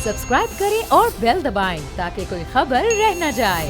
Subscribe करें और bell दबाएं ताकि कोई खबर रह न जाए।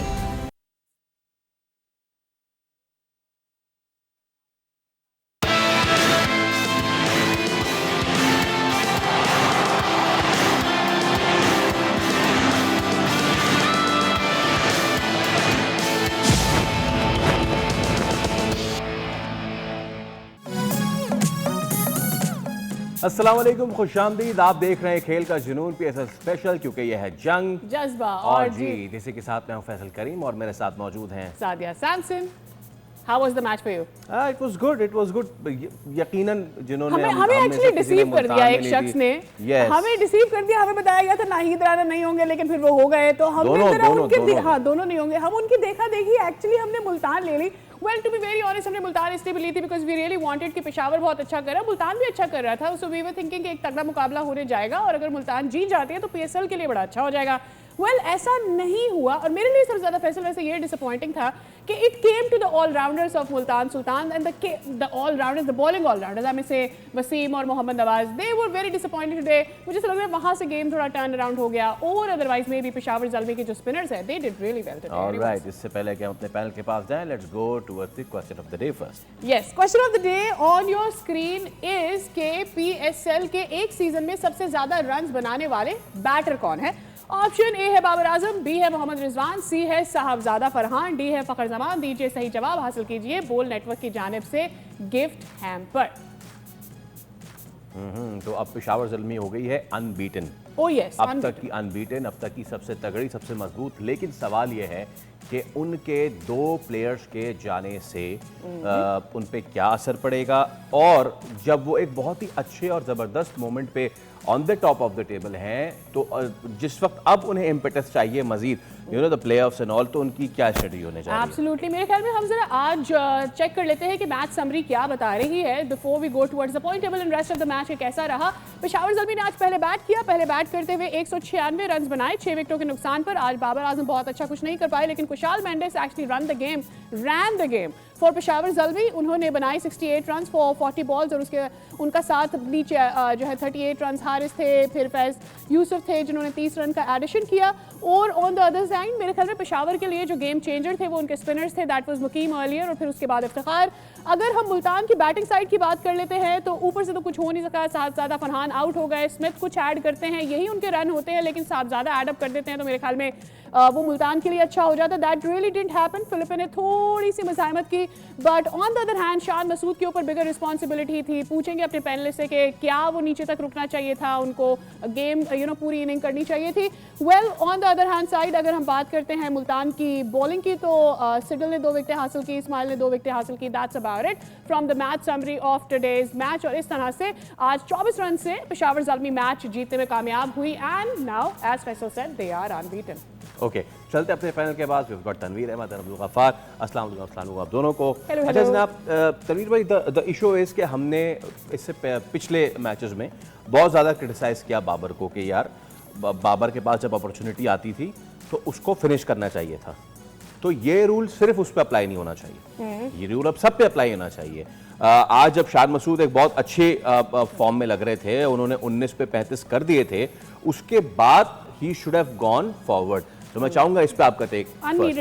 अस्सलाम वालेकुम, खुशामदीद। आप देख रहे हैं खेल का जुनून PSL स्पेशल, क्योंकि यह है जंग, जज्बा और जीत। इसी के साथ मैं हूं फैसल करीम और मेरे साथ मौजूद हैं Sadia Samson. How was the match for you? It was good, it was good. यकीनन जिन्होंने हमें एक्चुअली डिसीव कर दिया एक शख्स ने। yes. हमें डिसीव कर दिया। हमें बताया गया था नाहीद राना नहीं होंगे, लेकिन फिर वो हो गए। तो हमने दोनों नहीं होंगे। हम उनकी देखा देखी एक्चुअली हमने मुल्तान ले ली। Well to be very honest, हमने मुल्तान इसलिए भी ली थी बिकॉज वी रियली वांटेड कि पेशावर बहुत अच्छा कर रहा है, मुल्तान भी अच्छा कर रहा था। सो वी वर थिंकिंग कि एक तगड़ा मुकाबला होने जाएगा और अगर मुल्तान जीत जाती है तो PSL के लिए बड़ा अच्छा हो जाएगा। ऐसा नहीं हुआ और मेरे लिए सबसे ज़्यादा फैसल वैसे ये डिसअपॉइंटिंग था कि it came to the allrounders of Multan Sultan and the allrounders, the bowling allrounders, I may say Wasim और Mohammad Nawaz, they were very disappointed today. मुझे ऐसा लग रहा है वहाँ से गेम थोड़ा टर्न अराउंड हो गया और otherwise may be Peshawar Zalmi के जो स्पिनर्स हैं they did really well today. Alright, इससे पहले कि हम अपने पैनल के पास जाएं, let's go towards the question of the day first. Yes, question of the day on your screen is के PSL के एक सीजन में सबसे ज़्यादा रन्स बनाने वाले बैटर कौन है? ऑप्शन ए है बाबर आजम, बी है मोहम्मद रिजवान, सी है साहबजादा फरहान, डी है फखर जमान। दीजिए सही जवाब, हासिल कीजिए बोल नेटवर्क की जानिब से गिफ्ट हैम्पर। तो अब पेशावर ज़ल्मी हो गई है अनबीटन। ओह यस, अब तक की अनबीटन, अब तक की सबसे तगड़ी, सबसे मजबूत। लेकिन सवाल यह है कि उनके दो प्लेयर्स के जाने से उन पे क्या असर पड़ेगा, और जब वो एक बहुत ही अच्छे और ज़बरदस्त मोमेंट पे on the top of the table हैं, तो जिस वक्त अब उन्हें इम्पेटस चाहिए मजीद, you know the playoffs and all, तो उनकी क्या स्ट्रेटजी होने जा रही है? एब्सोल्युटली। मेरे ख्याल में हम जरा आज चेक कर लेते हैं कि मैच समरी क्या बता रही है before we go towards the point table and rest of the match. कैसा रहा? पेशावर ज़ल्मी ने आज पहले बैट किया, पहले बैट करते हुए 196 रन बनाए 6 विकेटों के नुकसान पर। आज बाबर आजम बहुत अच्छा कुछ नहीं कर पाए, लेकिन Kusal Mendis actually ran the game for Peshawar Zalmi. उन्होंने बनाए 68 रन फॉर 40 बॉल्स और उसके उनका साथ नीचे जो है 38 रन हारिस थे, फिर फैज यूसुफ थे जिन्होंने 30 रन का एडिशन किया। और ऑन द अदर साइड मेरे ख्याल में पेशावर के लिए जो गेम चेंजर थे वो उनके स्पिनर्स थे, दैट वाज मुकीम अर्लियर और फिर उसके बाद इफ्तिखार। अगर हम मुल्तान की बैटिंग साइड की बात कर लेते हैं तो ऊपर से तो कुछ हो नहीं सका। साहबजादा फरहान आउट हो गए, स्मिथ कुछ ऐड करते हैं, यही उनके रन होते हैं, लेकिन साहबजादा ऐड अप कर देते हैं तो मेरे ख्याल में वो मुल्तान के लिए अच्छा हो जाता। That really didn't happen. Philip ने थोड़ी सी मज़ाहमत की, but on the other hand Shan Masood के ऊपर बिगर रिस्पॉन्सिबिलिटी थी। पूछेंगे अपने पैनलिस्ट से कि क्या वो नीचे तक रुकना चाहिए था, उनको गेम पूरी इनिंग करनी चाहिए थी। On the other hand side अगर हम बात करते हैं मुल्तान की बॉलिंग की, तो सिडल ने 2 विकेटें हासिल की, इस्माइल ने 2 विकेटें हासिल की। That's about it from the match summary of today's match. और इस तरह से आज 24 रन से पेशावर ज़ल्मी मैच जीतने में कामयाब हुई and now as Faisal said they are unbeaten. Okay, चलते अपने पैनल के बाद। we've got तनवीर अहमद और अब्दुल गफ्फार। अस्सलाम वालेकुम आप दोनों को। अच्छा जनाब, तनवीर भाई, द इशू इज़ कि हमने इससे पिछले मैचेस में बहुत ज़्यादा क्रिटिसाइज़ किया बाबर को कि यार बाबर के पास जब अपॉर्चुनिटी आती थी तो उसको फिनिश करना चाहिए था। तो ये रूल सिर्फ उस पर अप्लाई नहीं होना चाहिए, ये रूल अब सब पे अप्लाई होना चाहिए। आज जब शान मसूद एक बहुत अच्छे फॉर्म में लग रहे थे, उन्होंने 19 पे 35 कर दिए थे, उसके बाद he should have gone forward. तो मैं चाहूंगा इस पे आपका टेक।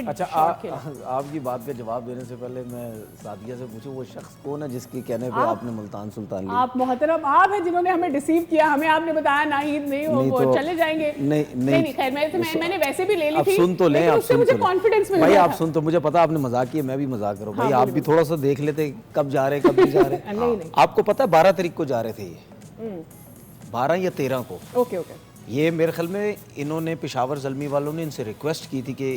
अच्छा, आपकी बात का जवाब देने से पहले मैं सादिया से पूछूं, वो शख्स कौन है जिसके कहने पे आपने मुल्तान सुल्तान ली? आप मोहतरम आप हैं जिन्होंने हमें डिसीव किया, हमें आपने बताया नाहीद नहीं हो, वो चले जाएंगे। नहीं खैर, मैंने वैसे भी ले ली थी। सुन तो लें, आप सुन मुझे कॉन्फिडेंस मिल भाई, गया आप सुन तो, मुझे पता आपने मजाक किया, मैं भी मजाक करूं भाई। आप भी थोड़ा सा देख लेते कब जा रहे कब नहीं जा रहे। आपको पता है 12 तारीख को जा रहे थे ये, 12 या 13 को। ओके। ये मेरे ख्याल में इन्होंने पेशावर ज़ल्मी वालों ने इनसे रिक्वेस्ट की थी कि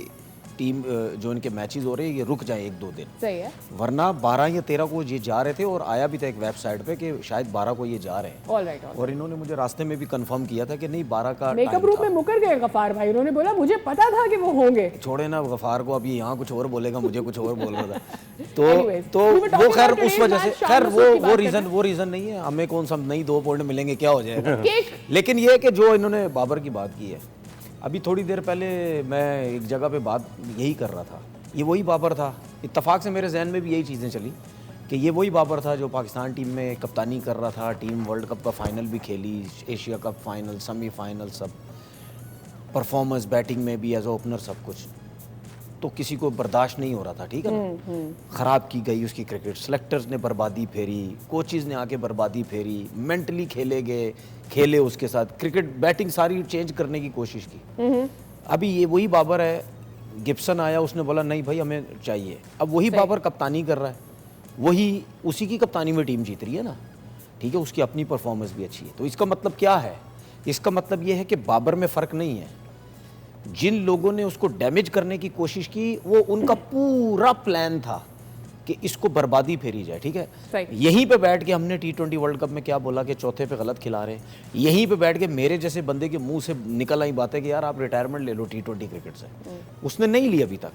टीम जो इनके मैचेस हो रहे हैं ये रुक जाएं 1-2 दिन। सही है। वरना 12 या 13 को ये जा रहे थे और आया भी था एक वेबसाइट पे कि शायद 12 को ये जा रहे हैं। ऑलराइट। और इन्होंने मुझे रास्ते में भी कंफर्म किया था कि नहीं 12 का मेकअप रूम में मुकर गए गफ्फार भाई, उन्होंने बोला मुझे पता था कि वो होंगे। छोड़े ना गफ्फार को, अभी यहाँ कुछ और बोलेगा, मुझे कुछ और बोल रहा था। तो वो खैर उस वजह से खैर वो रीजन नहीं है। हमें कौन सा नहीं 2 पॉइंट मिलेंगे, क्या हो जाएगा। लेकिन ये कि जो इन्होंने बाबर की बात की है, अभी थोड़ी देर पहले मैं एक जगह पे बात यही कर रहा था, ये वही बाबर था। इत्तेफाक से मेरे जहन में भी यही चीज़ें चली कि ये वही बाबर था जो पाकिस्तान टीम में कप्तानी कर रहा था, टीम वर्ल्ड कप का फाइनल भी खेली, एशिया कप फाइनल, सेमीफाइनल सब। परफॉर्मेंस बैटिंग में भी एज ओपनर सब कुछ, तो किसी को बर्दाश्त नहीं हो रहा था, ठीक है ना। ख़राब की गई उसकी क्रिकेट, सेलेक्टर्स ने बर्बादी फेरी, कोचेज़ ने आके बर्बादी फेरी, मेंटली खेले उसके साथ, क्रिकेट बैटिंग सारी चेंज करने की कोशिश की। अभी ये वही बाबर है, गिब्सन आया, उसने बोला नहीं भाई हमें चाहिए, अब वही बाबर कप्तानी कर रहा है, वही उसी की कप्तानी में टीम जीत रही है ना, ठीक है, उसकी अपनी परफॉर्मेंस भी अच्छी है। तो इसका मतलब क्या है? इसका मतलब ये है कि बाबर में फ़र्क नहीं है, जिन लोगों ने उसको डैमेज करने की कोशिश की वो उनका पूरा प्लान था कि इसको बर्बादी फेरी जाए, ठीक है। यहीं पे बैठ के हमने T20 वर्ल्ड कप में क्या बोला कि चौथे पे गलत खिला रहे हैं, यहीं पे बैठ के मेरे जैसे बंदे के मुंह से निकल आई बातें कि यार आप रिटायरमेंट ले लो T20 क्रिकेट से, उसने नहीं ली अभी तक।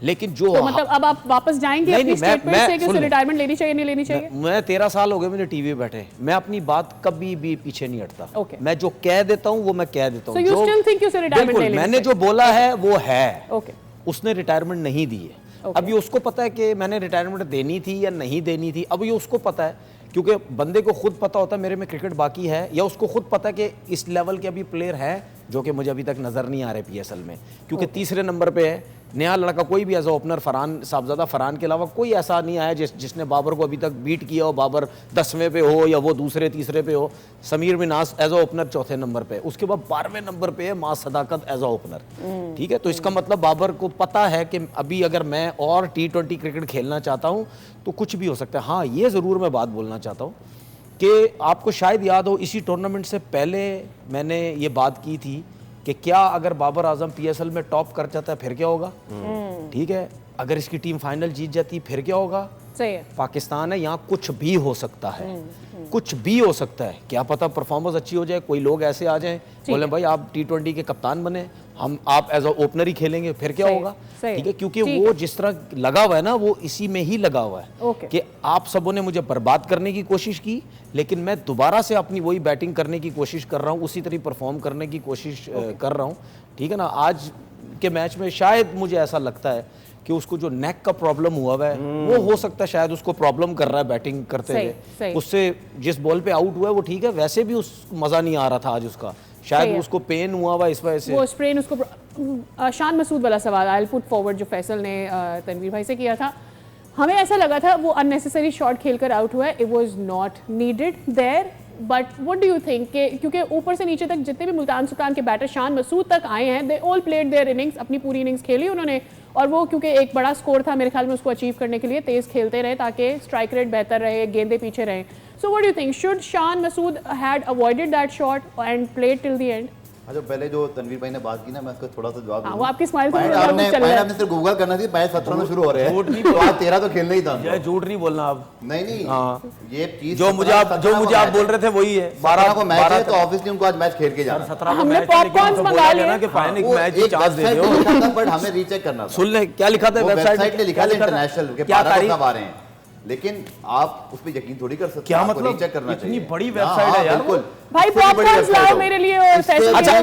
लेकिन जो तो मतलब अब आप वापस जाएंगे अपनी स्टेटमेंट से कि उसे रिटायरमेंट लेनी चाहिए नहीं लेनी चाहिए? मैं 13 साल हो गए मुझे टीवी पे बैठे, मैं अपनी बात कभी भी पीछे नहीं हटता। मैं जो कह देता हूँ वो मैं कह देता हूँ। बिल्कुल, मैंने जो बोला है वो है। उसने रिटायरमेंट नहीं दी है। अब ये उसको पता है कि मैंने रिटायरमेंट देनी थी या नहीं देनी थी, अब ये उसको पता है, क्योंकि बंदे को खुद पता होता है मेरे में क्रिकेट बाकी है, या उसको खुद पता है कि इस लेवल के अभी प्लेयर है जो कि मुझे अभी तक नजर नहीं आ रहे PSL में, क्योंकि तीसरे नंबर पे है नया लड़का, कोई भी एज ओपनर फरहान साहबजादा, फरहान के अलावा कोई ऐसा नहीं आया जिसने बाबर को अभी तक बीट किया हो, बाबर 10वें पे हो या वो दूसरे तीसरे पे हो। समीर मिनास एज ओपनर चौथे नंबर पे, उसके बाद 12वें नंबर पे है मां सदाकत एज ओपनर, ठीक है। तो इसका मतलब बाबर को पता है कि अभी अगर मैं और T20 क्रिकेट खेलना चाहता हूँ तो कुछ भी हो सकता है। हाँ, ये ज़रूर मैं बात बोलना चाहता हूँ कि आपको शायद याद हो इसी टूर्नामेंट से पहले मैंने ये बात की थी कि क्या अगर बाबर आजम PSL में टॉप कर जाता है फिर क्या होगा, ठीक है, अगर इसकी टीम फाइनल जीत जाती फिर क्या होगा। सही है, पाकिस्तान है, यहाँ कुछ भी हो सकता है, कुछ भी हो सकता है, क्या पता परफॉर्मेंस अच्छी हो जाए, कोई लोग ऐसे आ जाएं बोले भाई आप T20 के कप्तान बने, आप एज अ ओपनर ही खेलेंगे, फिर क्या होगा, ठीक है। क्योंकि वो जिस तरह लगा हुआ है ना, वो इसी में ही लगा हुआ है कि आप सबों ने मुझे बर्बाद करने की कोशिश की, लेकिन मैं दोबारा से अपनी वही बैटिंग करने की कोशिश कर रहा हूँ, उसी तरह परफॉर्म करने की कोशिश कर रहा हूँ, ठीक है ना। आज के मैच में शायद मुझे ऐसा लगता है कि उसको जो नेक का प्रॉब्लम हुआ है वो हो सकता है शायद उसको प्रॉब्लम कर रहा है बैटिंग करते हुए, उससे जिस बॉल पे आउट हुआ है वो ठीक है, वैसे भी उस मजा नहीं आ रहा था आज उसका, शायद उसको पेन हुआ हुआ इस वजह से वो स्प्रेन उसको। शान मसूद वाला सवाल आई विल पुट फॉरवर्ड जो फैसल ने तनवीर भाई से किया था, हमें ऐसा लगा था वो अननेसेसरी शॉट खेलकर आउट हुआ है, it was not needed there, but what do you think कि क्योंकि ऊपर से नीचे तक जितने भी मुल्तान सुल्तान के बैटर शान मसूद तक आए हैं, they all played their innings, अपनी पूरी इनिंग्स खेली उन्होंने, और वो क्योंकि एक बड़ा स्कोर था मेरे ख्याल में उसको अचीव करने के लिए तेज खेलते रहे ताकि स्ट्राइक रेट बेहतर रहे, गेंदे पीछे रहे। So what do you think, should Shan Masood had avoided that shot and played till the end? अच्छा, पहले जो तनवीर भाई ने बात की ना, मैं उसका थोड़ा सा जवाब दूंगा। वो आपकी स्माइल से आपने सिर्फ गूगल करना थी, मैच 17 में शुरू हो रहे हैं, झूठ नहीं बोलना, 13 तो खेलना ही था, ये झूठ नहीं बोलना आप, नहीं ये चीज जो मुझे आप बोल रहे थे वही है। 12 को मैच है तो ऑब्वियसली उनको आज मैच खेल के जाना, 17 को मैच पॉपकॉर्न मंगा लिया कि फाइनल मैच चांस दे दो, बट हमें रीचेक करना था। सुन ले क्या लिखा था वेबसाइट ने लिखा था इंटरनेशनल के 12 कब आ रहे हैं, लेकिन आप उस पे यकीन थोड़ी कर सकते, क्या मतलब रीचेक करना चाहिए, इतनी बड़ी वेबसाइट है यार, बिल्कुल भाई पॉपकॉर्न्स लाओ मेरे लिए और फैसल। अच्छा,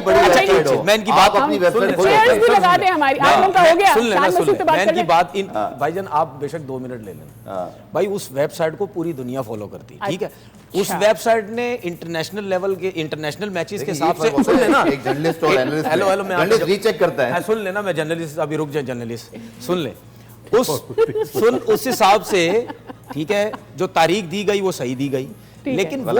मैं इनकी बात अपनी वेबसाइट चेयर्स भी लगा दे हमारी, आप लोगों का हो गया, शान मसूद पे बात मैं करने इनकी बात इन भाईजान आप बेशक 2 मिनट ले लेना, भाई उस वेबसाइट को पूरी दुनिया फॉलो करती है, ठीक है, उस वेबसाइट ने इंटरनेशनल लेवल के इंटरनेशनल मैचेस के हिसाब से, सुन लेना, एक जर्नलिस्ट और एनालिस्ट, हेलो मैं रीचेक करता है, सुन लेना, मैं जर्नलिस्ट, अभी रुक जाए जर्नलिस्ट, सुन ले, उस हिसाब से, ठीक है, जो तारीख दी गई वो सही दी गई, लेकिन वो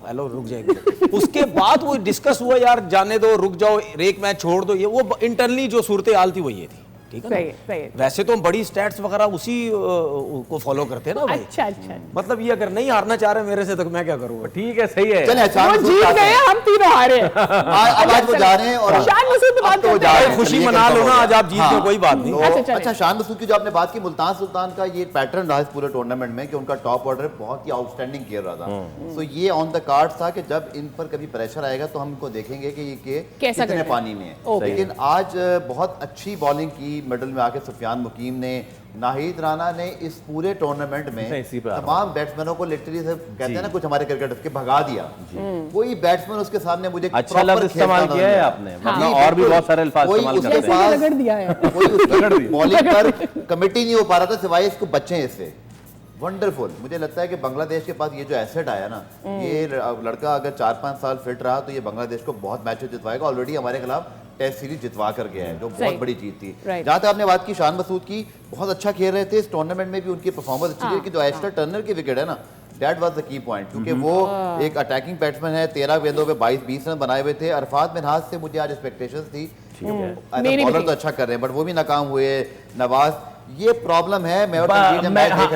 हेलो रुक जाएंगे, उसके बाद वो डिस्कस हुआ यार जाने दो, रुक जाओ, एक मैच छोड़ दो, ये वो इंटरनली जो सूरत हाल थी वो ये थी, ठीक है ना? वैसे तो हम बड़ी स्टैट्स वगैरह उसी को फॉलो करते हैं ना भाई। अच्छा, मतलब ये अगर नहीं हारना चाह रहे मेरे से तो मैं क्या करूँगा, ठीक है, सही है, चले वो जीत गए, हम तीनों हारे, आज वो जा रहे हैं और शान मसूद पे बात करते हैं, खुशी मना लो ना, आज आप जीत गए, कोई बात नहीं। अच्छा, शान मसूद की जो आपने बात की, मुल्तान सुल्तान का ये पैटर्न रहा इस पूरे टूर्नामेंट में कि उनका टॉप ऑर्डर बहुत ही आउटस्टैंडिंग खेल रहा था, तो ये ऑन द कार्ड था कि जब इन पर कभी प्रेशर आएगा तो हम इनको देखेंगे कि ये कितने पानी में है, लेकिन आज बहुत अच्छी बॉलिंग की, मिडल में आके सुफियान मुकीम ने, नाहिद राना ने इस पूरे टूर्नामेंट में तमाम बैट्समैनों को लिटरली से कहते हैं ना कुछ हमारे क्रिकेटर्स के भगा दिया, कोई बैट्समैन उसके सामने मुझे अच्छा लफ्ज़ इस्तेमाल किया है आपने, मतलब और भी बहुत सारे अल्फाज इस्तेमाल करते हैं, रगड़ दिया है, कोई उसकी बॉलिंग पर कमिटी नहीं हो पा रहा था सिवाय इसको बच्चे इससे। वंडरफुल, मुझे लगता है कि बांग्लादेश के पास ये जो एसेट आया ना, ये लड़का अगर 4-5 साल फिट रहा तो ये बांग्लादेश को बहुत मैचेस जितवाएगा, ऑलरेडी हमारे खिलाफ टेस्ट सीरीज जितवा कर गया है, जो सही। बहुत बड़ी चीज थी। Right. जहां तक आपने बात की शान मसूद की, बहुत अच्छा खेल रहे थे इस टूर्नामेंट में भी, उनकी परफॉर्मेंस अच्छी थी, लेकिन जो एस्टर टर्नर की विकेट है ना, that was the key point, क्योंकि वो एक अटैकिंग बैट्समैन है, 13 गेंदों पे 22-20 रन बनाए हुए थे। अरफात मिनहाज से मुझे आज एक्सपेक्टेशंस थी, मेरी बॉलर भी तो अच्छा कर रहे हैं बट वो भी नाकाम हुए। नवाज, ये प्रॉब्लम है। मैं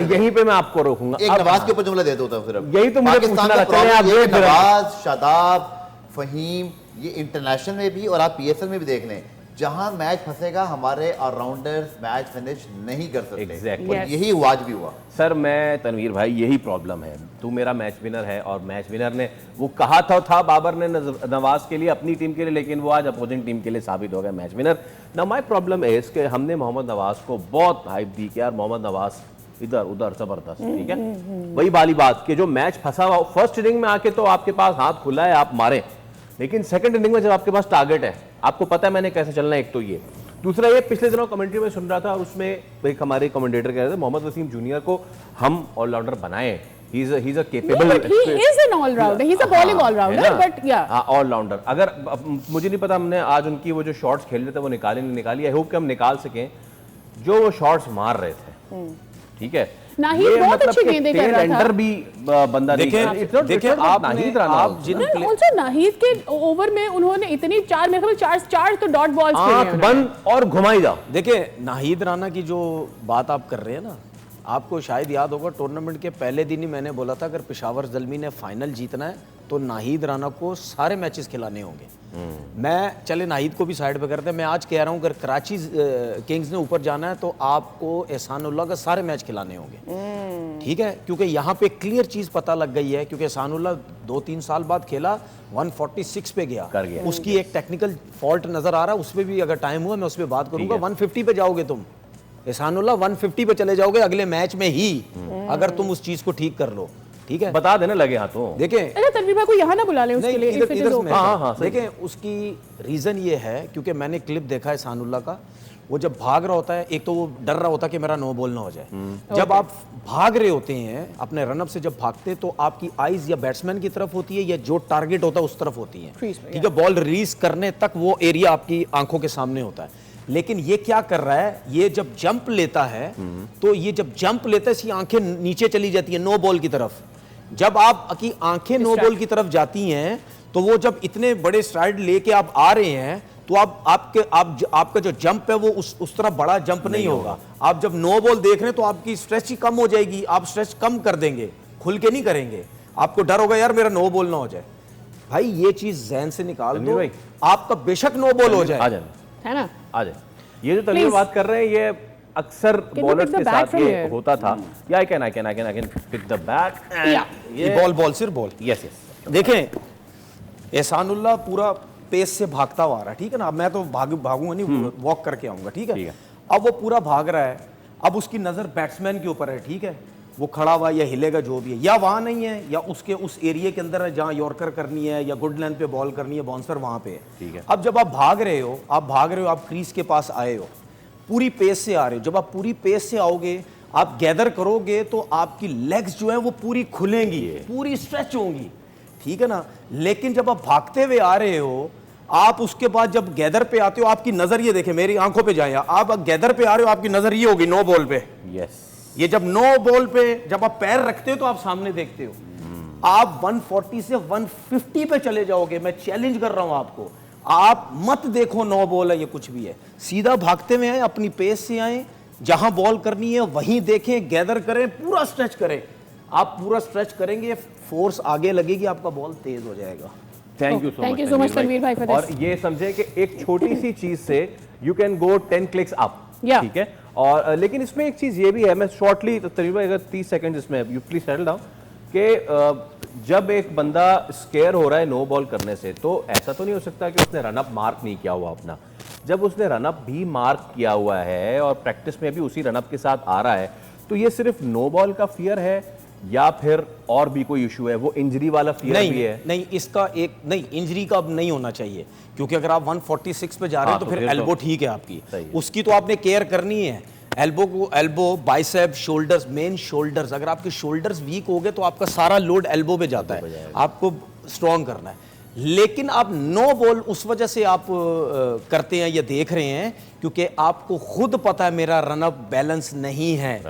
यहीं पे मैं आपको रोकूंगा, एक नवाज के ऊपर जुमला दे देता हूं सिर्फ, यही तो मुझे पाकिस्तान पूछना का था। चले आप प्रॉब्लम ये ये नवाज, शादाब, फहीम, ये इंटरनेशनल में भी और आप पीएसएल में भी देख लें, जहां मैच फंसेगा हमारे ऑलराउंडर्स मैच फिनिश नहीं कर सकते। Exactly. और यही आज भी हुआ। सर मैं तनवीर भाई, यही प्रॉब्लम है। तू मेरा मैच विनर है और मैच विनर ने वो कहा था बाबर ने नवाज के लिए, अपनी टीम के लिए, लेकिन वो आज अपोजिंग टीम के लिए साबित हो गया मैच विनर। ना माय प्रॉब्लम इज कि हमने मोहम्मद नवाज को बहुत हाइप दी कि यार मोहम्मद नवाज इधर उधर जबरदस्त, ठीक है। वही वाली बात कि जो मैच फंसा हुआ, फर्स्ट इनिंग में आके तो आपके पास हाथ खुला है, आप मारे, लेकिन सेकंड इनिंग में जब आपके पास टारगेट है, आपको पता है मैंने कैसे चलना है, एक तो ये। दूसरा ये, पिछले दिनों कमेंट्री में सुन रहा था, उसमें एक हमारे कमेंटेटर कह रहे थे मोहम्मद वसीम जूनियर को हम ऑलराउंडर बनाए, he is a capable, he is an all rounder, he's a bowling all rounder, but yeah, allrounder. अगर मुझे नहीं पता, हमने आज उनकी वो जो शॉट्स खेल रहे थे वो निकाली नहीं निकाली, आई होप कि हम निकाल सकें जो वो शॉट्स मार रहे थे, ठीक है। नाहीद बहुत अच्छी गेंदें कर रहा था। एंडर भी बंदा देखिए आप जिन ऑल्सो नाहीद के ओवर में उन्होंने इतनी चार तो डॉट बॉल्स आंख बंद और घुमाई जाओ। देखिए नाहिद राना की जो बात आप कर रहे हैं ना, आपको शायद याद होगा टूर्नामेंट के पहले दिन ही मैंने बोला था अगर पेशावर ज़ल्मी ने फाइनल जीतना है तो नाहिद राना को सारे मैचेस खिलाने होंगे। मैं चले नाहिद को भी साइड पे करते हैं, मैं आज कह रहा हूं अगर कराची किंग्स ने ऊपर जाना है तो आपको एहसानुल्लाह का सारे मैच खिलाने होंगे, ठीक है, क्योंकि यहाँ पे क्लियर चीज पता लग गई है, क्योंकि एहसानुल्लाह 2-3 साल बाद खेला 146 पे गया, उसकी एक टेक्निकल फॉल्ट नजर आ रहा है, उस पर भी अगर टाइम हुआ मैं उस पर बात करूंगा। 150 पे जाओगे तुम, एहसानुल्लाह 150 पे चले जाओगे अगले मैच में ही, अगर तुम उस चीज को ठीक कर लो, ठीक है। बता देना लगे हाथों। देखें अच्छा तनवीर भाई को यहाँ ना बुला लें उसके लिए, इधर देखें, उसकी रीजन ये है क्योंकि मैंने क्लिप देखा है एहसानुल्लाह का, वो जब भाग रहा होता है, एक तो वो डर रहा होता है कि मेरा नो बॉल ना हो जाए। जब आप भाग रहे होते हैं अपने रनअप से, जब भागते हैं तो आपकी आईज या बैट्समैन की तरफ होती है या जो टारगेट होता है उस तरफ होती है, ठीक है। बॉल रिलीज करने तक वो एरिया आपकी आंखों के सामने होता है। लेकिन ये क्या कर रहा है, ये जब जंप लेता है तो ये जब जंप लेता है इसकी आंखें नीचे चली जाती है नो बॉल की तरफ। जब आपकी आंखें नो बॉल की तरफ जाती हैं तो वो जब इतने बड़े स्ट्राइड लेके आप आ रहे हैं तो आपका जो जंप है वो उस तरह बड़ा जंप नहीं होगा। आप जब नो बॉल देख रहे हैं तो आपकी स्ट्रेच ही कम हो जाएगी, आप स्ट्रेच कम कर देंगे, खुल के नहीं करेंगे। आपको डर होगा यार मेरा नो बॉल ना हो जाए। भाई ये चीज जहन से निकाल दो, आपका बेशक नो बॉल हो जाए, है ना। आ जाए। ये जो तनवीर बात कर रहे हैं ये अक्सर बॉलर्स के साथ ये होता था। या I can pick the bat, ये बॉल सिर्फ बॉल। यस देखें एहसानुल्लाह पूरा पेस से भागता हुआ आ रहा है, ठीक है ना। अब मैं तो भागूंगा नहीं, वॉक करके आऊंगा, ठीक है। अब वो पूरा भाग रहा है, अब उसकी नजर बैट्समैन के ऊपर है, ठीक है। वो खड़ा हुआ या हिलेगा जो भी है, या वहां नहीं है या उसके उस एरिया के अंदर है जहां यॉर्कर करनी है या गुड लेंथ पे बॉल करनी है, बाउंसर वहां पे है, ठीक है। अब जब आप भाग रहे हो, आप क्रीज के पास आए हो, पूरी पेस से आ रहे हो। जब आप पूरी पेस से आओगे, आप गैदर करोगे तो आपकी लेग्स जो है वो पूरी खुलेंगी, पूरी स्ट्रेच होंगी, ठीक है ना। लेकिन जब आप भागते हुए आ रहे हो, आप उसके बाद जब गैदर पे आते हो, आपकी नजर ये देखें, मेरी आंखों पे जाए, आप गैदर पे आ रहे हो, आपकी नजर ये होगी नो बॉल पे। यस, ये जब नो बॉल पे जब आप पैर रखते हो तो आप सामने देखते हो। आप 140 से 150 पे चले जाओगे, मैं चैलेंज कर रहा हूं आपको। आप मत देखो नो बॉल है ये कुछ भी है, सीधा भागते हुए आए, अपनी पेस से आए, जहां बॉल करनी है वहीं देखें, गैदर करें, पूरा स्ट्रेच करें। आप पूरा स्ट्रेच करेंगे, फोर्स आगे लगेगी, आपका बॉल तेज हो जाएगा। Thank you so much Tanveer भाई। और ये समझे कि एक छोटी सी चीज से you can go 10 clicks up, ठीक है। और लेकिन इसमें एक चीज ये भी है, मैं शॉर्टली तनवीर भाई अगर 30 सेकंड इसमें यू प्लीज सेटल डाउन, कि जब एक बंदा स्केयर हो रहा है नो बॉल करने से, तो ऐसा तो नहीं हो सकता कि उसने रनअप मार्क नहीं किया हुआ अपना। जब उसने रनअप भी मार्क किया हुआ है और प्रैक्टिस में भी उसी रनअप के साथ आ रहा है, तो ये सिर्फ नो बॉल का फियर है या फिर और भी कोई इशू है? वो इंजरी वाला फियर भी है? नहीं, इसका एक नहीं, इंजरी का अब नहीं होना चाहिए, क्योंकि अगर आप 146 पे जा रहे हैं तो फिर एल्बो ठीक है आपकी, उसकी तो आपने केयर करनी है। Elbow, bicep, shoulders, main shoulders, अगर आपके शोल्डर्स वीक हो गए तो आपका सारा लोड एल्बो पे जाता है, आपको स्ट्रॉन्ग करना है। लेकिन आप नो बॉल उस वजह से आप करते हैं या देख रहे हैं क्योंकि आपको खुद पता है मेरा रन अप बैलेंस नहीं है।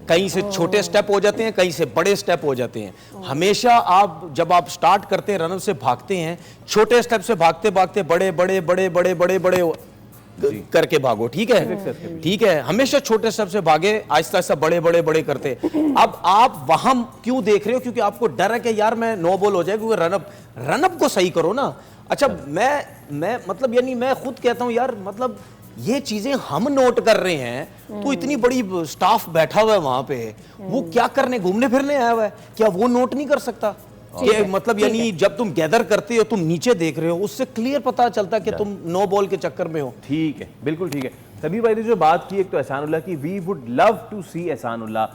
कहीं से छोटे स्टेप हो जाते हैं, कहीं से बड़े स्टेप हो जाते हैं। हमेशा आप जब आप स्टार्ट करते हैं रन अप से भागते हैं, छोटे स्टेप से भागते भागते बड़े बड़े बड़े बड़े बड़े बड़े करके भागो, ठीक है, ठीक है। हमेशा छोटे स्टेप से भागे, आहिस्ता आहिस्ता बड़े बड़े बड़े करते। अब आप वहां क्यों देख रहे हो? क्योंकि आपको डर है कि यार मैं नो बॉल हो जाए, क्योंकि रनअप को सही करो ना। अच्छा, मैं मतलब यानी मैं खुद कहता हूं यार, मतलब ये चीजें हम नोट कर रहे हैं तो इतनी बड़ी स्टाफ बैठा हुआ है वहां पे, वो क्या करने, घूमने फिरने आया हुआ है, क्या वो नोट नहीं कर सकता? ये मतलब यानी जब तुम गैदर करते हो, तुम नीचे देख रहे हो, उससे क्लियर पता चलता है कि तुम नो बॉल के चक्कर में हो। ठीक है, बिल्कुल ठीक है। तबीर भाई ने जो बात की, एक तो एहसानुल्लाह की, वी वुड लव टू सी एहसानुल्लाह।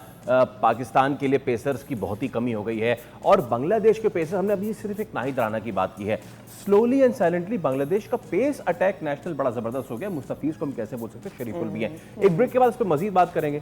पाकिस्तान के लिए पेसर्स की बहुत ही कमी हो गई है, और बांग्लादेश के पेसर, हमने अभी सिर्फ एक नाहिद राना की बात की है। स्लोली एंड साइलेंटली बांग्लादेश का पेस अटैक नेशनल बड़ा जबरदस्त हो गया। मुस्तफीज को हम कैसे बोल सकते हैं, शरीफुल भी है। एक ब्रेक के बाद इस पर मजीद बात करेंगे।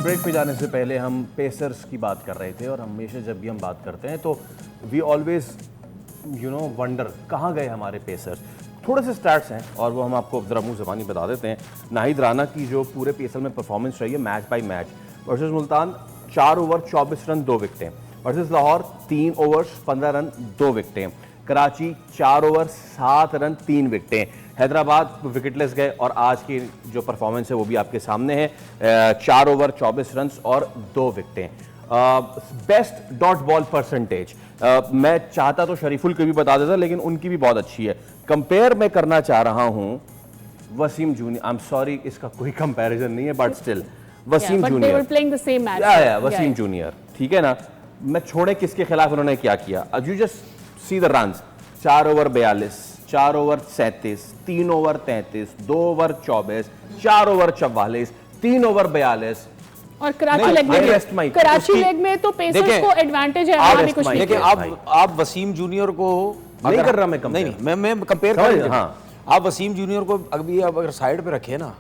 ब्रेक पे जाने से पहले हम पेसर्स की बात कर रहे थे, और हमेशा जब भी हम बात करते हैं तो वी ऑलवेज वंडर कहाँ गए हमारे पेसर्स। थोड़े से स्टार्ट्स हैं और वो हम आपको ज़रा मुँह ज़बानी बता देते हैं। नाहिद राना की जो पूरे पीएसएल में परफॉर्मेंस रही है, match by match, versus Multan 4 over 24 run 2 विकेटें, वर्सेस लाहौर 3 ओवर्स 15 रन 2 विकेटें, कराची 4 ओवर 7 रन 3 विकेटें, हैदराबाद विकेटलेस गए, और आज की जो परफॉर्मेंस है वो भी आपके सामने है, 4 ओवर 24 रन और 2 विकेटें। बेस्ट डॉट बॉल परसेंटेज, मैं चाहता तो शरीफुल की भी बता देता, लेकिन उनकी भी बहुत अच्छी है। कंपेयर मैं करना चाह रहा हूं Wasim junior, I am sorry इसका कोई कंपैरिजन नहीं है, but still Wasim junior, Wasim junior, ठीक है ना। मैं छोड़े किसके खिलाफ उन्होंने क्या किया, you just see the runs, 4 over 42, 4 over 37, 3 over 33, 2 over 24, 4 over 44, 3 over 42, और कराची लेग में तो पेसर्स को एडवांटेज है। वहां भी कुछ नहीं। देखिए आप वसीम जूनियर को नहीं कर रहा, मैं कंपेयर, नहीं मैं कंपेयर कर रहा हूं। आप वसीम जूनियर को अभी अगर साइड पे रखे ना,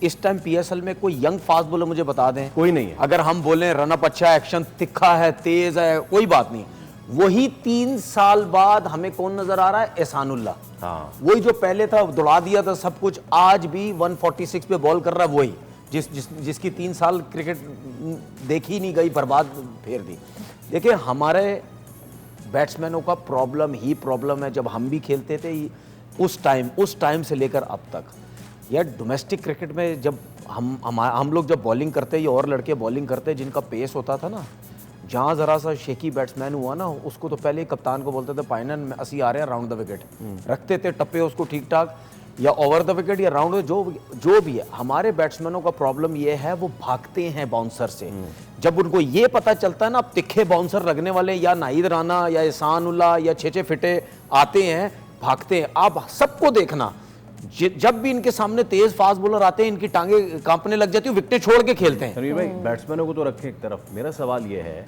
इस टाइम पीएसएल में कोई यंग फास्ट बॉलर मुझे बता दें, कोई नहीं है। अगर हम बोलें रन अप अच्छा, एक्शन तिखा है, तेज है, कोई बात नहीं। वही 3 साल बाद हमें कौन नजर आ रहा है? एहसानुल्लाह। वही जो पहले था, दौड़ा दिया था सब कुछ, आज भी 146 पे बॉल कर रहा है, वही जिसकी 3 साल क्रिकेट देखी नहीं गई, बर्बाद फेर दी। देखिए हमारे बैट्समैनों का प्रॉब्लम ही प्रॉब्लम है। जब हम भी खेलते थे उस टाइम से लेकर अब तक, यार डोमेस्टिक क्रिकेट में जब हम लोग जब बॉलिंग करते, ये और लड़के बॉलिंग करते जिनका पेस होता था ना, जहाँ ज़रा सा शेकी बैट्समैन हुआ ना, उसको तो पहले ही कप्तान को बोलते थे पाइनन में असी आ रहे हैं राउंड द विकेट, रखते थे टप्पे उसको ठीक ठाक, या ओवर द विकेट या राउंड, जो भी है। हमारे बैट्समैनों का प्रॉब्लम ये है, वो भागते हैं बाउंसर से। जब उनको ये पता चलता है ना अब तिखे बाउंसर लगने वाले, या नाहिद राना या एहसानुल्लाह या छे फिटे आते हैं, भागते हैं। आप सबको देखना, जब भी इनके सामने तेज फास्ट बॉलर आते हैं, इनकी टांगे कांपने लग जाती है, विकेट छोड़ के खेलते हैं। भाई बैट्समैनों को तो रखे एक तरफ, मेरा सवाल ये है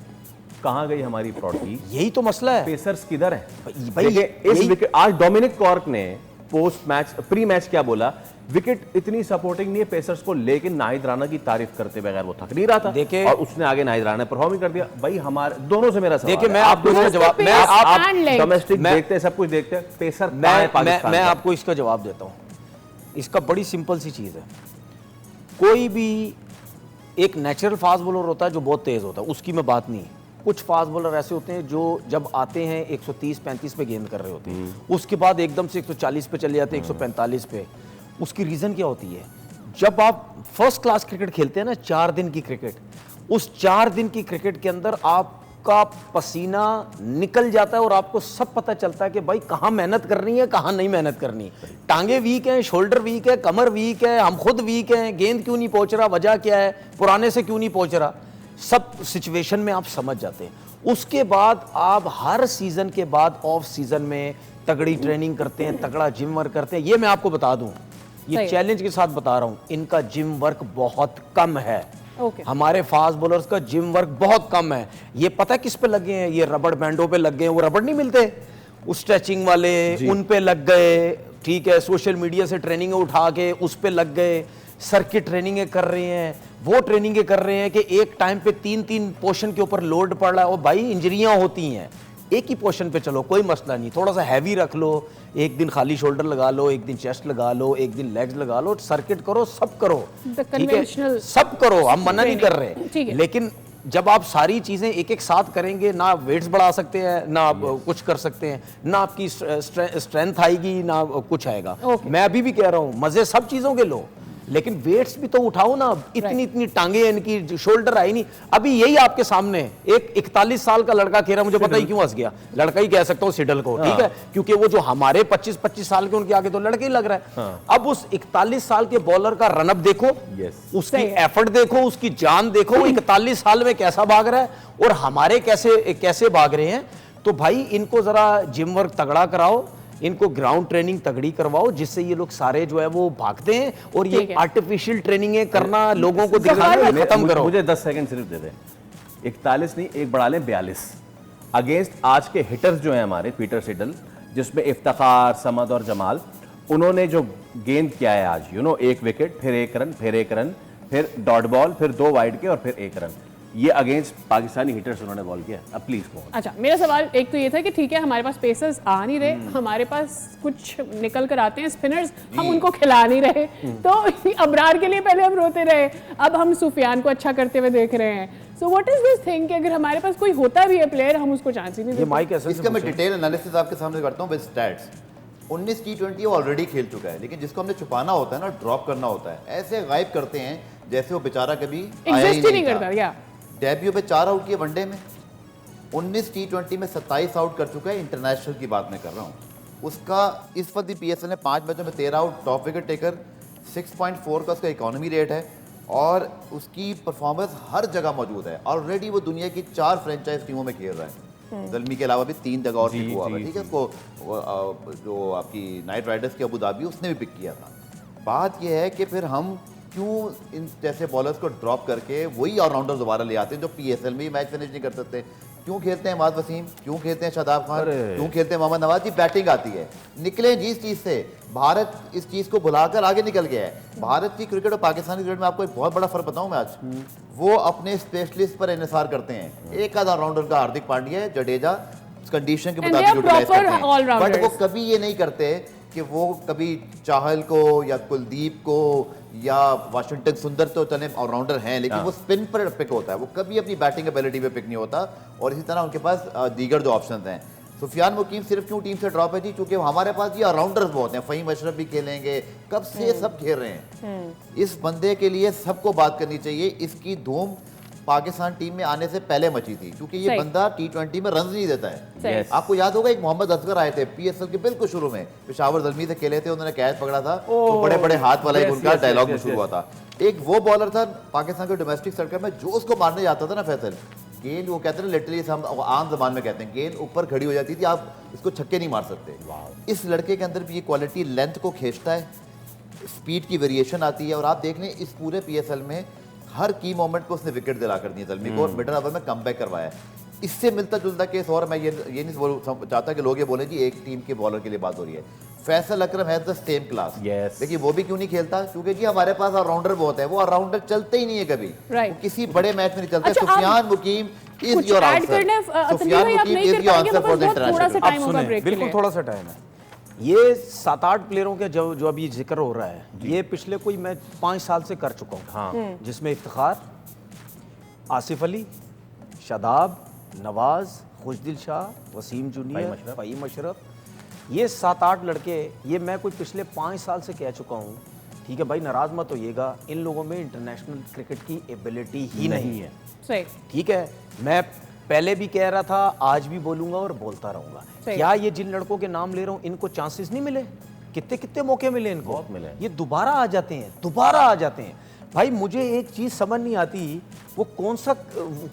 कहां गई हमारी प्रॉटी? यही तो मसला है, पेसर्स किधर है भाई? इस विकेट आज डोमिनिक कॉर्क ने पोस्ट मैच प्री मैच क्या बोला, विकेट इतनी सपोर्टिंग नहीं है पेसर्स को, लेकिन नाहिद राना की तारीफ करते बगैर वो थक नहीं रहा था। देखिए, और उसने आगे नाहिद राना ने परफॉर्म कर दिया। भाई हमारे दोनों से मेरा सवाल, देखिए मैं आपको इसका जवाब, मैं डोमेस्टिक देखते हैं, सब कुछ देखते हैं, पेसर मैं आपको इसका जवाब देता हूं। इसका बड़ी सिंपल सी चीज है, कोई भी एक नेचुरल फास्ट बॉलर होता है जो बहुत तेज होता है, उसकी मैं बात नहीं। कुछ फास्ट बॉलर ऐसे होते हैं जो जब आते हैं 130-35 पे गेंद कर रहे होते हैं, उसके बाद एकदम से 140 पे चले जाते हैं, 145 पे। उसकी रीजन क्या होती है? जब आप फर्स्ट क्लास क्रिकेट खेलते हैं ना, 4 दिन की क्रिकेट, उस 4 दिन की क्रिकेट के अंदर आपका पसीना निकल जाता है और आपको सब पता चलता है कि भाई कहाँ मेहनत करनी है, कहाँ नहीं मेहनत करनी। टांगे वीक हैं, शोल्डर वीक है, कमर वीक है, हम खुद वीक हैं, गेंद क्यों नहीं पहुंच रहा, वजह क्या है, पुराने से क्यों नहीं पहुंच रहा, सब सिचुएशन में आप समझ जाते हैं। उसके बाद आप हर सीजन के बाद ऑफ सीजन में तगड़ी ट्रेनिंग करते हैं, तगड़ा जिम वर्क करते हैं। ये मैं आपको बता दूं, ये सही। चैलेंज के साथ बता रहा हूं, इनका जिम वर्क बहुत कम है। ओके। हमारे फास्ट बॉलर्स का जिम वर्क बहुत कम है। ये पता है किस पे लगे हैं? ये रबड़ बैंडों पे लग गए हैं। वो रबड़ नहीं मिलते, उस स्ट्रेचिंग वाले, उन पे लग गए, ठीक है। सोशल मीडिया से ट्रेनिंग उठा के उस पे लग गए, सर्किट ट्रेनिंगें कर रहे हैं, वो ट्रेनिंगें कर रहे हैं कि एक टाइम पे 3-3 पोर्शन के ऊपर लोड पड़ रहा है। और भाई इंजरियां होती हैं। एक ही पोर्शन पे चलो, कोई मसला नहीं, थोड़ा सा हैवी रख लो, एक दिन खाली शोल्डर लगा लो, एक दिन चेस्ट लगा लो, एक दिन लेग्स लगा लो, सर्किट करो, सब करो, ठीक है, सब करो, हम मना नहीं कर रहे। लेकिन जब आप सारी चीजें एक एक साथ करेंगे, ना आप वेट्स बढ़ा सकते हैं, ना आप कुछ कर सकते हैं, ना आपकी स्ट्रेंथ आएगी, ना कुछ आएगा। मैं अभी भी कह रहा हूं, मजे सब चीजों के लो, लेकिन वेट्स भी तो उठाओ ना। इतनी इतनी टांगे इनकी, शोल्डर आई नहीं। अभी यही आपके सामने एक 41 साल का लड़का कह रहा, मुझे पता ही क्यों हंस गया, लड़का ही कह सकता हूँ सिडल को, ठीक है, क्योंकि वो जो हमारे 25-25 साल के उनके आगे तो लड़के ही लग रहा है। अब उस 41 साल के बॉलर का रनअप देखो, उसकी एफर्ट देखो, उसकी जान देखो, वो 41 साल में कैसा भाग रहा है और हमारे कैसे भाग रहे हैं। तो भाई इनको जरा जिम वर्क तगड़ा कराओ, इनको ग्राउंड ट्रेनिंग तगड़ी करवाओ, जिससे ये लोग सारे जो है वो भागते हैं। और ये आर्टिफिशियल ट्रेनिंग करना, लोगों को दिखाना, खत्म करो। मुझे 10 सेकंड सिर्फ दे दें। 41 नहीं, एक बढ़ा लें 42 अगेंस्ट आज के हिटर्स जो हैं हमारे, पीटर सिडल, जिसमें इफ्तिखार, समद और जमाल, उन्होंने जो गेंद किया है आज, एक विकेट, फिर 1 रन, फिर 1 रन, फिर डॉट बॉल, फिर 2 वाइड के और फिर 1 रन, ये अगेंस्ट पाकिस्तानी हिटर्स उन्होंने बॉल किया। अब प्लीज कौन? अच्छा, मेरा सवाल एक तो ये था कि ठीक है, हमारे पास पेसर्स आ नहीं रहे, हमारे पास कुछ निकल कर आते हैं स्पिनर्स, हम उनको खिला नहीं रहे, तो अबरार के लिए पहले हम रोते रहे, अब हम सुफियान को अच्छा करते हुए देख रहे हैं। So what is this thing कि अगर हमारे पास कोई होता भी है प्लेयर, हम उसको चांस ही नहीं देते। इसका मैं डिटेल एनालिसिस आपके सामने करता हूँ विद स्टैट्स। 19 T20 वो ऑलरेडी खेल चुका है, लेकिन जिसको हमने छुपाना होता है ना, ड्रॉप करना होता है, ऐसे गायब करते हैं जैसे वो बेचारा कभी आया ही नहीं करता। डेब्यू पे 4 आउट किए वनडे में, 19 T20 में 27 आउट कर चुका है। इंटरनेशनल की बात मैं कर रहा हूँ। उसका इस वक्त भी PSL ने 5 मैचों में 13 आउट, टॉप विकेट टेकर, 6.4 का उसका इकोनॉमी रेट है और उसकी परफॉर्मेंस हर जगह मौजूद है। ऑलरेडी वो दुनिया की 4 फ्रेंचाइज टीमों में खेल रहा है, ज़ल्मी के अलावा भी 3 जगह और पिक हुआ है, ठीक है। उसको जो आपकी नाइट राइडर्स की अबू धाबी, उसने भी पिक किया था। बात यह है कि फिर हम क्यों इन जैसे बॉलर्स को ड्रॉप करके वही ऑलराउंडर दोबारा ले आते हैं जो PSL में ही मैच फिनिश नहीं कर सकते। क्यों खेलते हैं इमाद वसीम, क्यों खेलते हैं शादाब खान, क्यों खेलते हैं मोहम्मद नवाज? जी बैटिंग आती है, निकले जी इस चीज़ से। भारत इस चीज़ को भुलाकर आगे निकल गया है। भारत की क्रिकेट और पाकिस्तानी क्रिकेट में आपको एक बहुत बड़ा फर्क बताऊं मैं आज, वो अपने स्पेशलिस्ट पर इन्हिसार करते हैं। एक आधा ऑलराउंडर का हार्दिक पांड्या, जडेजा कंडीशन के मुताबिक यूटिलाइज करते हैं, बट वो कभी ये नहीं करते कि वो कभी चाहल को या कुलदीप को या वाशिंगटन सुंदर तो चले ऑलराउंडर हैं, लेकिन वो स्पिन पर पिक होता है, वो कभी अपनी बैटिंग एबिलिटी पे पिक नहीं होता। और इसी तरह उनके पास दीगर जो ऑप्शन हैं। सुफियान मुकीम सिर्फ क्यों टीम से ड्रॉप है जी? क्योंकि हमारे पास ये ऑलराउंडर्स बहुत हैं। फ़हीम अशरफ भी खेलेंगे, कब से सब खेल रहे हैं। इस बंदे के लिए सबको बात करनी चाहिए। इसकी धूम पाकिस्तान टीम में आने से पहले मची थी, क्योंकि ये बंदा T20 में रन नहीं देता है। आपको याद होगा एक मोहम्मद असगर आए थे PSL के बिल्कुल शुरू में, पेशावर ज़ल्मी से खेले थे, उन्होंने कैच पकड़ा था, तो बड़े बड़े हाथ वाला एक उनका डायलॉग में शुरू हुआ था। एक वो बॉलर था पाकिस्तान के डोमेस्टिक सर्कल में जो उसको मारने जाता था ना फैसल, गेंद वो कहते हैं लिटरली, हम आम जबान में कहते हैं, गेंद ऊपर खड़ी हो जाती थी, आप इसको छक्के नहीं मार सकते। इस लड़के के अंदर भी ये क्वालिटी लेंथ को खींचता है, स्पीड की वेरिएशन आती है। और आप देख लें इस पूरे PSL में हर की मोमेंट को उसने विकेट दिला कर दिया ज़ल्मी को, और मिडल ओवर में कमबैक करवाया। इससे मिलता जुलता केस, और मैं ये नहीं चाहता कि लोग ये बोले जी एक टीम के बॉलर के लिए बात हो रही है। फैसल अकरम है द सेम क्लास, देखिए वो भी क्यों नहीं खेलता? क्योंकि जी हमारे पास ऑलराउंडर बहुत है, वो ऑलराउंडर चलते ही नहीं है कभी, किसी बड़े मैच में नहीं चलते। Sufiyan Muqeem is your answer, Sufiyan Muqeem is your answer for the international. बिल्कुल थोड़ा सा टाइम है। ये 7-8 प्लेयरों के जो अभी जिक्र हो रहा है, ये पिछले कोई मैं 5 साल से कर चुका हूँ। हाँ। जिसमें इफ्तिखार, आसिफ अली, शादाब, नवाज, खुशदिल शाह, वसीम जूनियर, फ़हीम अशरफ, ये 7-8 लड़के, ये मैं कोई पिछले 5 साल से कह चुका हूँ, ठीक है भाई, नाराज मत होइएगा, इन लोगों में इंटरनेशनल क्रिकेट की एबिलिटी ही नहीं है। सही, ठीक है। मैं पहले भी कह रहा था, आज भी बोलूंगा और बोलता रहूंगा। क्या ये जिन लड़कों के नाम ले रहा हूं, इनको चांसेस नहीं मिले? कितने कितने मौके मिले इनको? बहुत मिले। ये दोबारा आ जाते हैं, भाई मुझे एक चीज समझ नहीं आती, वो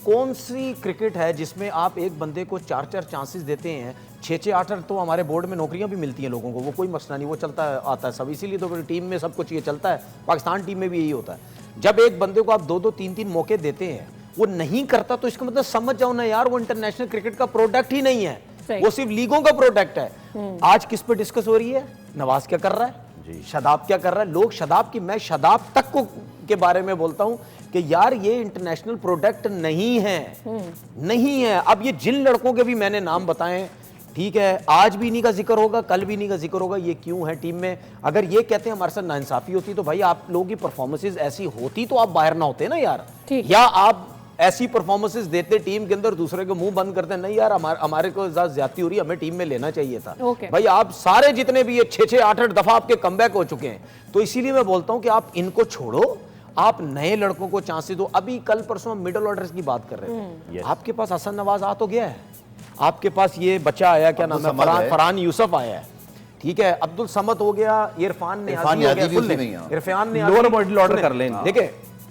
कौन सी क्रिकेट है जिसमें आप एक बंदे को 4-4 चांसेस देते हैं, 6-6 8 तो हमारे बोर्ड में नौकरियां भी मिलती हैं लोगों को, वो कोई मसला नहीं, वो चलता है आता है सब, इसीलिए तो फिर टीम में सब कुछ ये चलता है। पाकिस्तान टीम में भी यही होता है, जब एक बंदे को आप 2-2 3-3 मौके देते हैं वो नहीं करता तो इसका मतलब समझ जाओ ना यार वो इंटरनेशनल क्रिकेट का प्रोडक्ट ही नहीं है, वो सिर्फ लीगों का प्रोडक्ट है। आज किस पे डिस्कस हो रही है? नवाज क्या कर रहा है, शादाब क्या कर रहा है। लोग शादाब की, मैं शादाब तक को के बारे में बोलता हूं कि यार ये इंटरनेशनल प्रोडक्ट नहीं है, नहीं है। अब ये जिन लड़कों के भी मैंने नाम बताए, ठीक है, आज भी इन्हीं का जिक्र होगा, कल भी इन्हीं का जिक्र होगा, ये क्यों है टीम में? अगर ये कहते हैं हमारे साथ नाइंसाफी होती तो भाई आप लोगों की परफॉर्मेंसेज ऐसी होती तो आप बाहर ना होते ना यार, या आप ऐसी परफॉर्मेंसेज देते टीम के अंदर, दूसरे को मुंह बंद करते नहीं यार हमारे को ज्यादती हो रही है, हमें टीम में लेना चाहिए था। भाई आप सारे जितने भी ये 6-6 8-8 दफा आपके कमबैक हो चुके हैं, तो इसीलिए मैं बोलता हूं कि आप इनको छोड़ो, आप नए लड़कों को चांसेस दो। अभी कल परसों हम मिडिल ऑर्डर की बात कर रहे थे, आपके पास हसन नवाज आ तो गया है, आपके पास ये बच्चा आया, क्या नाम है, फरहान यूसुफ आया है, ठीक है, अब्दुल समद हो गया, इरफान ने लोअर मिडिल ऑर्डर कर लें, देखिए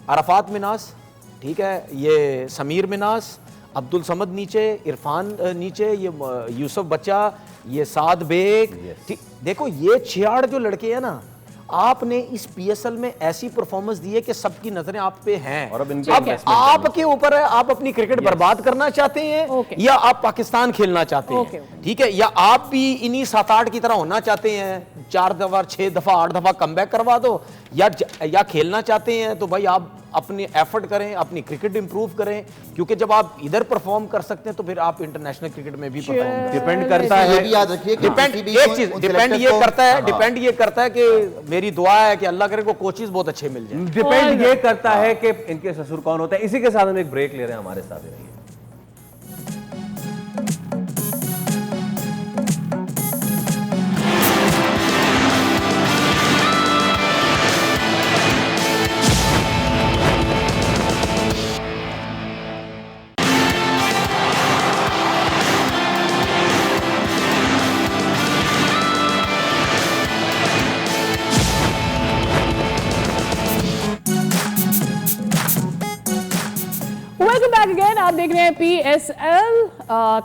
अरफात मिनास, ठीक है, ये समीर मिनास, अब्दुल समद नीचे, इरफान नीचे, ये यूसुफ बच्चा, ये साद बेग, देखो ये 6 जो लड़के हैं ना, आपने इस पीएसएल में ऐसी परफॉर्मेंस दी है कि सबकी नजरें आप पे हैं, और अब आपके ऊपर है, आप अपनी क्रिकेट बर्बाद करना चाहते हैं या आप पाकिस्तान खेलना चाहते हैं, ठीक है, या आप भी इन्हीं 7-8 की तरह होना चाहते हैं, 4 दफा 6 दफा 8 दफा कमबैक करवा दो, या खेलना चाहते हैं तो भाई आप अपने एफर्ट करें, अपनी क्रिकेट इंप्रूव करें, क्योंकि जब आप इधर परफॉर्म कर सकते हैं तो फिर आप इंटरनेशनल क्रिकेट में भी परफॉर्म कर, डिपेंड करता है, याद रखिए, डिपेंड ये करता है कि मेरी दुआ है कि अल्लाह करे को कोचेस बहुत अच्छे मिल जाए, डिपेंड ये करता है कि इनके ससुर कौन होता है। इसी के साथ हम एक ब्रेक ले रहे हैं, हमारे साथ रहिए। आप देख रहे हैं PSL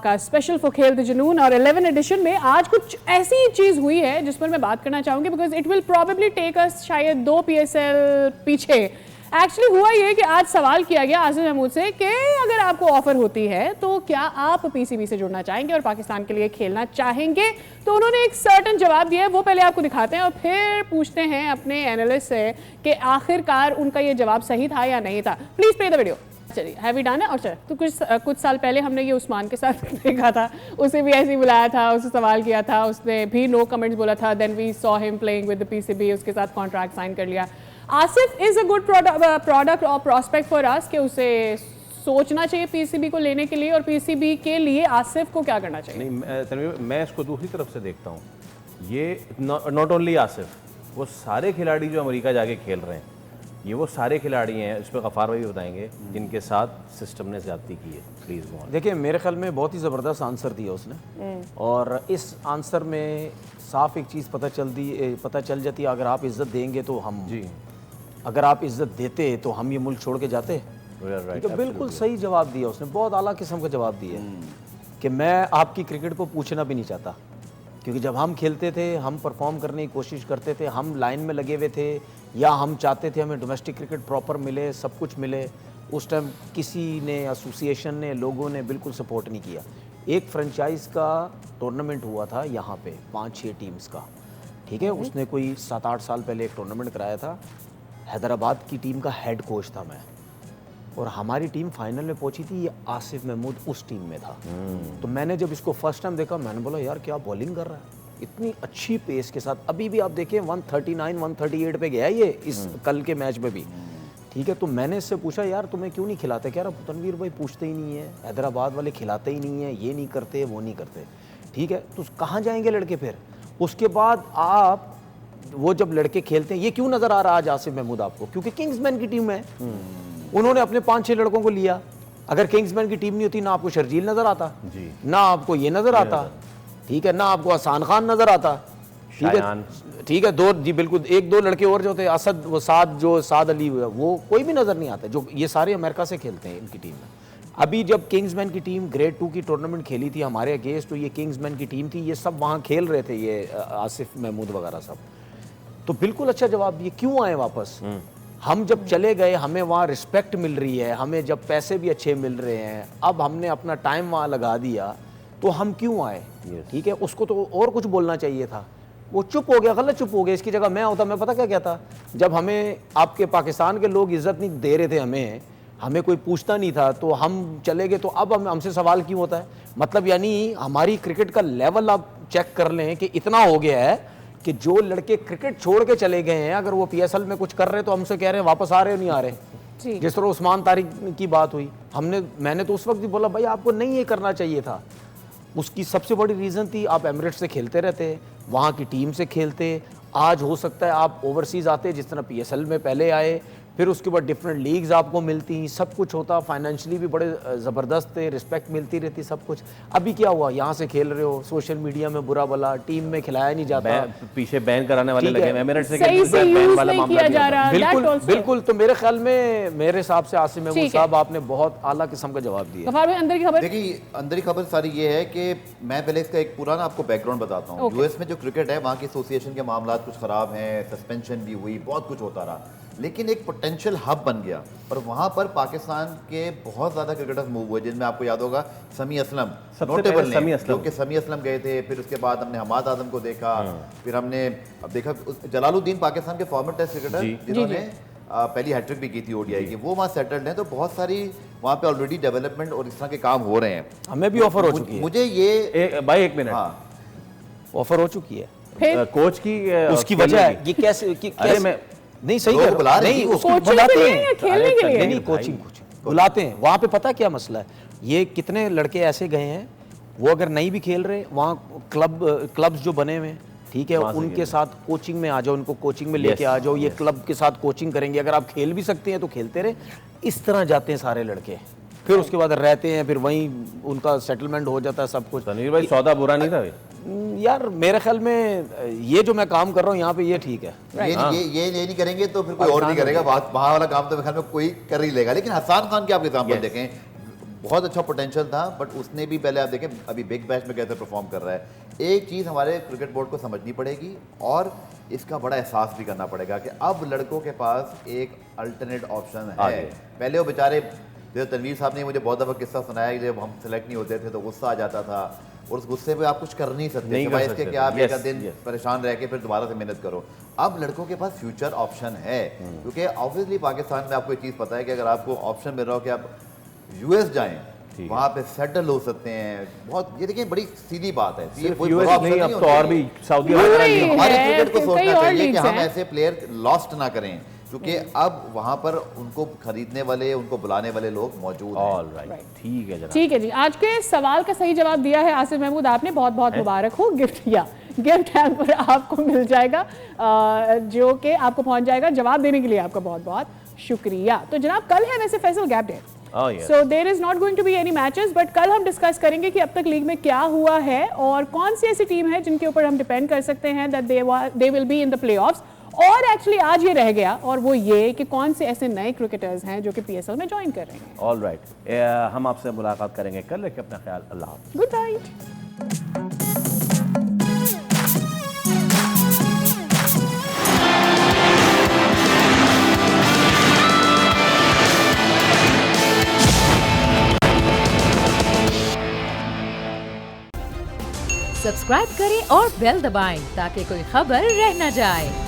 का स्पेशल फॉर खेल द जुनून, और 11 एडिशन में आज कुछ ऐसी चीज हुई है जिस पर मैं बात करना चाहूंगी, because it will probably take us शायद 2 PSL पीछे। एक्चुअली हुआ ये कि आज सवाल किया गया आसिफ महमूद से कि अगर आपको ऑफर होती है तो क्या आप PCB से जुड़ना चाहेंगे और पाकिस्तान के लिए खेलना चाहेंगे, तो उन्होंने एक सर्टन जवाब दिया है, वो पहले आपको दिखाते हैं और फिर पूछते हैं अपने एनालिस्ट से कि आखिरकार उनका ये जवाब सही था या नहीं था। Please play the video. चलिए, हैवी डन है। और चलिए, तो कुछ साल पहले हमने ये उस्मान के साथ देखा था, उसे भी ऐसे ही बुलाया था, उसे सवाल किया था, उसने भी नो कमेंट्स बोला था, then we saw him playing with the PCB, उसके साथ कॉन्ट्रैक्ट साइन कर लिया। Asif is a good product और प्रोस्पेक्ट फॉर अस कि उसे सोचना चाहिए PCB को लेने के लिए, और PCB के लिए आसिफ को क्या करना चाहिए? नहीं, तनवीर, मैं इसको दूसरी तरफ से देखता हूँ, ये नॉट ओनली आसिफ, वो सारे खिलाड़ी जो अमेरिका जाके खेल रहे हैं, ये वो सारे खिलाड़ी हैं, इस पर गफ़ार भाई बताएंगे, जिनके साथ सिस्टम ने ज़्यादती की है। Please go. देखिए, मेरे ख्याल में बहुत ही ज़बरदस्त आंसर दिया उसने, और इस आंसर में साफ एक चीज़ पता चल जाती है, अगर आप इज़्ज़त देंगे तो हम, जी, अगर आप इज़्ज़त देते तो हम ये मुल्क छोड़ के जाते। बिल्कुल सही जवाब दिया उसने, बहुत आला किस्म का जवाब दिया कि मैं आपकी क्रिकेट को पूछना भी नहीं चाहता, क्योंकि जब हम खेलते थे, हम परफॉर्म करने की कोशिश करते थे, हम लाइन में लगे हुए थे, या हम चाहते थे हमें डोमेस्टिक क्रिकेट प्रॉपर मिले, सब कुछ मिले, उस टाइम किसी ने, एसोसिएशन ने, लोगों ने बिल्कुल सपोर्ट नहीं किया। एक फ्रेंचाइज का टूर्नामेंट हुआ था यहाँ पे 5-6 टीम्स का, ठीक है, उसने कोई 7-8 साल पहले एक टूर्नामेंट कराया था, हैदराबाद की टीम का हेड कोच था मैं, और हमारी टीम फाइनल में पहुंची थी, ये आसिफ महमूद उस टीम में था। तो मैंने जब इसको फर्स्ट टाइम देखा, मैंने बोला यार क्या बॉलिंग कर रहा है, इतनी अच्छी पेस के साथ। अभी भी आप देखें 139 138 पे गया ये इस कल के मैच में भी, ठीक है। तो मैंने इससे पूछा यार तुम्हें क्यों नहीं खिलाते, कह रहा तनवीर भाई पूछते ही नहीं है, हैदराबाद वाले खिलाते ही नहीं है, ये नहीं करते वो नहीं करते, ठीक है। तो कहाँ जाएंगे लड़के फिर? उसके बाद आप वो जब लड़के खेलते हैं, ये क्यों नजर आ रहा है आज आसिफ महमूद आपको? क्योंकि किंग्समैन की टीम है, उन्होंने अपने 5-6 लड़कों को लिया। अगर किंग्समैन की टीम नहीं होती, ना आपको शर्जील नजर आता जी, ना आपको ये नजर आता, ठीक है, ना आपको हसन खान नजर आता, ठीक है, 2 जी बिल्कुल, 1-2 लड़के और जो थे, असद, वो साद अली, वो कोई भी नजर नहीं आता, जो ये सारे अमेरिका से खेलते हैं इनकी टीम में। अभी जब किंग्समैन की टीम ग्रेड 2 की टूर्नामेंट खेली थी हमारे अगेंस्ट, तो ये किंग्समैन की टीम थी, ये सब वहाँ खेल रहे थे, ये आसिफ महमूद वगैरह सब। तो बिल्कुल अच्छा जवाब, ये क्यों आए वापस? हम जब चले गए, हमें वहाँ रिस्पेक्ट मिल रही है, हमें जब पैसे भी अच्छे मिल रहे हैं, अब हमने अपना टाइम वहाँ लगा दिया, तो हम क्यों आए? ठीक है, उसको तो और कुछ बोलना चाहिए था, वो चुप हो गया, गलत चुप हो गया। इसकी जगह मैं होता, मैं पता क्या कहता, जब हमें आपके पाकिस्तान के लोग इज्जत नहीं दे रहे थे, हमें कोई पूछता नहीं था, तो हम चले गए, तो अब हमसे सवाल क्यों होता है? मतलब यानी हमारी क्रिकेट का लेवल आप चेक कर लें कि इतना हो गया है कि जो लड़के क्रिकेट छोड़ के चले गए हैं, अगर वो PSL में कुछ कर रहे हैं तो हमसे कह रहे हैं वापस आ रहे हो, नहीं आ रहे। जिस तरह उस्मान तारिक की बात हुई, मैंने तो उस वक्त भी बोला भाई आपको नहीं ये करना चाहिए था। उसकी सबसे बड़ी रीज़न थी आप एमिरेट्स से खेलते रहते, वहाँ की टीम से खेलते, आज हो सकता है आप ओवरसीज़ आते, जिस तरह PSL में पहले आए, फिर उसके बाद डिफरेंट लीग्स आपको मिलती, सब कुछ होता, फाइनेंशियली भी बड़े ज़बरदस्त थे, रिस्पेक्ट मिलती रहती, सब कुछ। अभी क्या हुआ, यहाँ से खेल रहे हो, सोशल मीडिया में बुरा भला, टीम में खिलाया नहीं जाता, पीछे बैन कराने वाले लगे, एमिरेट्स से सही से यूज नहीं किया जा रहा। बिल्कुल बिल्कुल। तो मेरे ख्याल में, मेरे हिसाब से आसिफ महमूद साहब आपने बहुत आला किस्म का जवाब दिया। अंदर की खबर, देखिए अंदर की खबर सारी ये है कि मैं पहले इसका एक पूरा आपको बैकग्राउंड बताता हूँ। US में जो क्रिकेट है, वहाँ की एसोसिएशन के मामला कुछ खराब हैं, सस्पेंशन भी हुई, बहुत कुछ होता रहा, लेकिन एक पोटेंशियल हब बन गया और वहाँ पर पाकिस्तान के बहुत ज़्यादा क्रिकेटर्स मूव हुए, जिनमें आपको याद होगा समी असलम, नोटेबल नेम, क्योंकि समी असलम गए थे, फिर उसके बाद हमने हमाद आजम को देखा, फिर हमने अब देखा जलालुद्दीन, पाकिस्तान के फॉर्मर टेस्ट क्रिकेटर जिन्होंने पहली हैट्रिक भी की थी ODI की, वो वहाँ सेटल्ड हैं। तो बहुत सारी वहाँ पे ऑलरेडी डेवलपमेंट और इस तरह के काम हो रहे हैं। हमें भी ऑफर हो चुकी है, मुझे ये भाई एक मिनट, हाँ ऑफर हो चुकी है, कोच की उसकी वजह है ये कैसे मैं नहीं सही लोग बुला रहे हैं, नहीं, उसको कोचिंग बुलाते के लिए हैं, या खेलने के लिए? नहीं कोचिंग बुलाते हैं। वहाँ पे पता क्या मसला है, ये कितने लड़के ऐसे गए हैं, वो अगर नहीं भी खेल रहे, वहाँ क्लब्स जो बने हुए हैं, ठीक है, उनके साथ कोचिंग में आ जाओ, उनको कोचिंग में लेके आ जाओ, ये क्लब के साथ कोचिंग करेंगे, अगर आप खेल भी सकते हैं तो खेलते रहे। इस तरह जाते हैं सारे लड़के, फिर उसके बाद रहते हैं, फिर वहीं उनका सेटलमेंट हो जाता है, सब कुछ। तनवीर भाई सौदा बुरा नहीं था यार, मेरे ख्याल में ये जो मैं काम कर रहा हूँ यहाँ पे, ये ठीक है। ये नहीं करेंगे तो फिर कोई और नहीं करेगा, वहाँ वाला काम तो मेरे ख्याल में कोई कर ही लेगा। लेकिन हसन खान के आप एग्जाम्पल देखें, बहुत अच्छा पोटेंशियल था, बट उसने भी पहले आप देखें अभी बिग बैश में कैसे परफॉर्म कर रहा है। एक चीज़ हमारे क्रिकेट बोर्ड को समझनी पड़ेगी और इसका बड़ा एहसास भी करना पड़ेगा कि अब लड़कों के पास एक अल्टरनेट ऑप्शन है। पहले वो बेचारे, जैसे तनवीर साहब ने मुझे बहुत दफ़ा किस्सा सुनाया कि जब हम सेलेक्ट नहीं होते थे तो गुस्सा आ जाता था, और उस गुस्से पे आप कुछ कर नहीं सकते, सिवाय इसके कि आप एक दिन परेशान रह के फिर दोबारा से मेहनत करो। अब लड़कों के पास फ्यूचर ऑप्शन है, क्योंकि ऑब्वियसली पाकिस्तान में आपको एक चीज़ पता है कि अगर आपको ऑप्शन मिल रहा हो कि आप US जाएं, वहाँ पे सेटल हो सकते हैं, बहुत, ये देखिए बड़ी सीधी बात है। ये कोई US नहीं, अब तो और भी सऊदी अरब, हमारे क्रिकेट को सोचना चाहिए कि हम ऐसे प्लेयर लॉस्ट ना करें, क्योंकि अब वहाँ पर उनको खरीदने वाले, उनको बुलाने वाले लोग मौजूद हैं। ऑलराइट, ठीक है जनाब। ठीक है जी, आज के सवाल का सही जवाब दिया है आसिफ महमूद आपने, बहुत बहुत मुबारक हो। गिफ्ट हैम्पर आपको मिल जाएगा, जो कि आपको पहुंच जाएगा। जवाब देने के लिए आपका बहुत बहुत शुक्रिया। तो जनाब, कल है वैसे Faisal gap day, so there is not going to be any matches, but कल हम डिस्कस करेंगे कि अब तक लीग में क्या हुआ है और कौन सी ऐसी टीम है जिनके ऊपर हम डिपेंड कर सकते हैं that they will be in the playoffs. और एक्चुअली आज ये रह गया, और वो ये कि कौन से ऐसे नए क्रिकेटर्स हैं जो कि PSL में ज्वाइन कर रहे हैं। ऑलराइट, हम आपसे मुलाकात करेंगे कल, रखिए अपना ख्याल, अल्लाह हाफ़िज़। Good night. सब्सक्राइब करें और बेल दबाएं ताकि कोई खबर रह न जाए।